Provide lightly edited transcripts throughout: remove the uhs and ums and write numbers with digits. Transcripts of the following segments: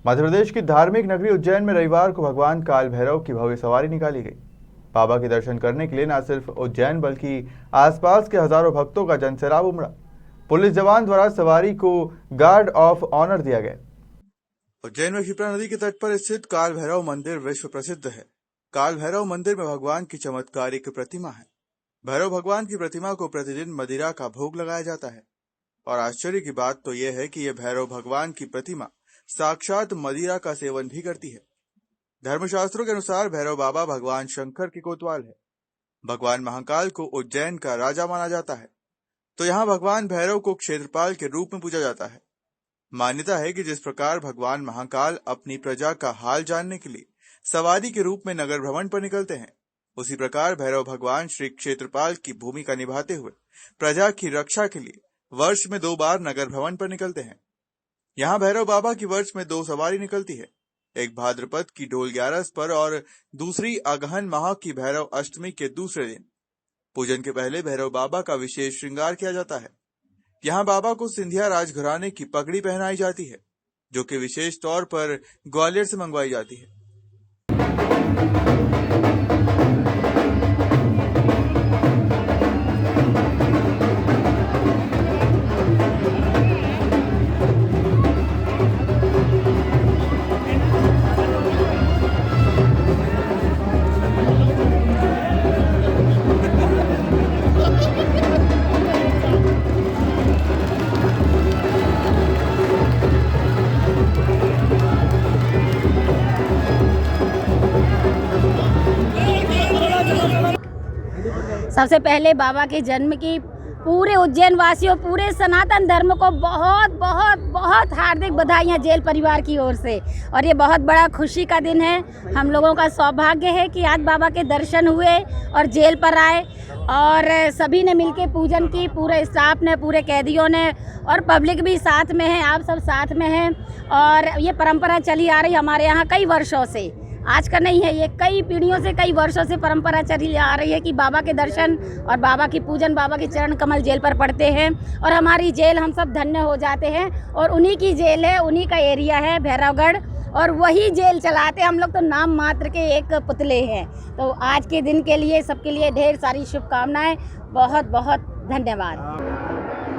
मध्य प्रदेश की धार्मिक नगरी उज्जैन में रविवार को भगवान काल भैरव की भव्य सवारी निकाली गई। बाबा के दर्शन करने के लिए न सिर्फ उज्जैन बल्कि आसपास के हजारों भक्तों का जनसैलाब उमड़ा। पुलिस जवान द्वारा सवारी को गार्ड ऑफ ऑनर दिया गया। उज्जैन में क्षिप्रा नदी के तट पर स्थित काल भैरव मंदिर विश्व प्रसिद्ध है। काल भैरव मंदिर में भगवान की चमत्कारिक प्रतिमा है। भैरव भगवान की प्रतिमा को प्रतिदिन मदिरा का भोग लगाया जाता है और आश्चर्य की बात तो यह है कि यह भैरव भगवान की प्रतिमा साक्षात मदिरा का सेवन भी करती है। धर्मशास्त्रों के अनुसार भैरव बाबा भगवान शंकर के कोतवाल है। भगवान महाकाल को उज्जैन का राजा माना जाता है, तो यहाँ भगवान भैरव को क्षेत्रपाल के रूप में पूजा जाता है। मान्यता है कि जिस प्रकार भगवान महाकाल अपनी प्रजा का हाल जानने के लिए सवारी के रूप में नगर भ्रमण पर निकलते हैं, उसी प्रकार भैरव भगवान श्री क्षेत्रपाल की भूमिका निभाते हुए प्रजा की रक्षा के लिए वर्ष में 2 बार नगर भ्रमण पर निकलते हैं। यहाँ भैरव बाबा की वर्ष में 2 सवारी निकलती है, एक भाद्रपद की ढोल 11 पर और दूसरी अगहन माह की भैरव अष्टमी के दूसरे दिन। पूजन के पहले भैरव बाबा का विशेष श्रृंगार किया जाता है। यहाँ बाबा को सिंधिया राजघराने की पगड़ी पहनाई जाती है, जो कि विशेष तौर पर ग्वालियर से मंगवाई जाती है। सबसे पहले बाबा के जन्म की पूरे उज्जैन वासियों, पूरे सनातन धर्म को बहुत बहुत बहुत हार्दिक बधाइयाँ जेल परिवार की ओर से। और ये बहुत बड़ा खुशी का दिन है। हम लोगों का सौभाग्य है कि आज बाबा के दर्शन हुए और जेल पर आए और सभी ने मिलके पूजन की, पूरे स्टाफ ने, पूरे कैदियों ने और पब्लिक भी साथ में है। आप सब साथ में हैं और ये परंपरा चली आ रही हमारे यहाँ कई वर्षों से, आज का नहीं है, ये कई पीढ़ियों से, कई वर्षों से परंपरा चली आ रही है कि बाबा के दर्शन और बाबा की पूजन, बाबा के चरण कमल जेल पर पड़ते हैं और हमारी जेल हम सब धन्य हो जाते हैं। और उन्हीं की जेल है, उन्हीं का एरिया है भैरवगढ़, और वही जेल चलाते। हम लोग तो नाम मात्र के एक पुतले हैं। तो आज के दिन के लिए सबके लिए ढेर सारी शुभकामनाएं। बहुत बहुत धन्यवाद।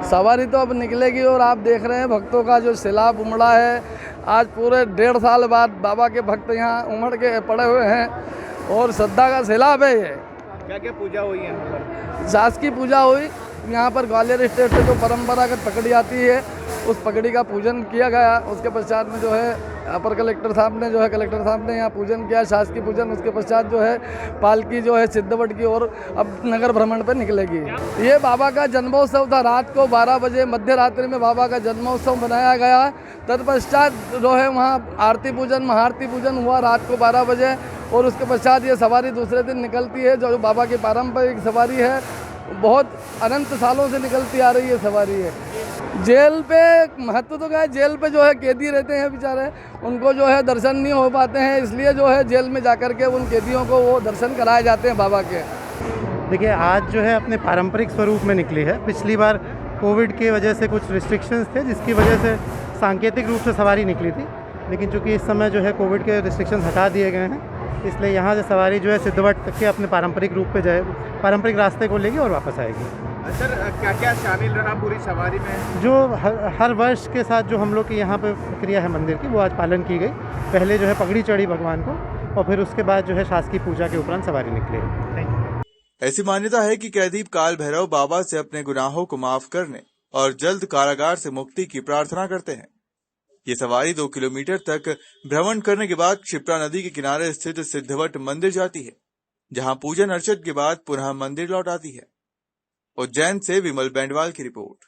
सवारी तो अब निकलेगी और आप देख रहे हैं भक्तों का जो सैलाब उमड़ा है। आज पूरे 1.5 साल बाद बाबा के भक्त यहाँ उमड़ के पड़े हुए हैं और श्रद्धा का सैलाब है। ये क्या क्या पूजा हुई है? शासकीय पूजा हुई। यहाँ पर ग्वालियर स्टेट से जो परंपरागत पगड़ी आती है उस पगड़ी का पूजन किया गया। उसके पश्चात में जो है अपर कलेक्टर साहब ने कलेक्टर साहब ने यहाँ पूजन किया, शासकीय पूजन। उसके पश्चात जो है पालकी जो है सिद्धवट की ओर अब नगर भ्रमण पर निकलेगी। ये बाबा का जन्मोत्सव था। रात को 12 बजे मध्य रात्रि में बाबा का जन्मोत्सव मनाया गया। तत्पश्चात जो है वहाँ आरती पूजन, महाआरती पूजन हुआ रात को 12 बजे और उसके पश्चात ये सवारी दूसरे दिन निकलती है, जो बाबा की पारंपरिक सवारी है। बहुत अनंत सालों से निकलती आ रही है सवारी है। जेल पे महत्व तो क्या है, जेल पे जो है कैदी रहते हैं बेचारे, उनको जो है दर्शन नहीं हो पाते हैं, इसलिए जो है जेल में जाकर के उन कैदियों को वो दर्शन कराए जाते हैं बाबा के। देखिए, आज जो है अपने पारंपरिक स्वरूप में निकली है। पिछली बार कोविड की वजह से कुछ रिस्ट्रिक्शंस थे, जिसकी वजह से सांकेतिक रूप से सवारी निकली थी, लेकिन चूँकि इस समय जो है कोविड के रिस्ट्रिक्शंस हटा दिए गए हैं, इसलिए यहाँ से सवारी जो है सिद्धवट तक के अपने पारंपरिक रूप पे जाए, पारंपरिक रास्ते को लेगी और वापस आएगी। सर, क्या क्या शामिल रहा पूरी सवारी में? जो हर वर्ष के साथ जो हम लोग की यहाँ पे प्रक्रिया है मंदिर की, वो आज पालन की गई। पहले जो है पगड़ी चढ़ी भगवान को और फिर उसके बाद जो है शासकीय पूजा के उपरांत सवारी निकली। ऐसी मान्यता है कि कैदी काल भैरव बाबा से अपने गुनाहों को माफ करने और जल्द कारागार से मुक्ति की प्रार्थना करते हैं। ये सवारी 2 किलोमीटर तक भ्रमण करने के बाद क्षिप्रा नदी के किनारे स्थित सिद्धवट मंदिर जाती है, जहां पूजन अर्चन के बाद पुनः मंदिर लौट आती है। उज्जैन से विमल बेंडवाल की रिपोर्ट।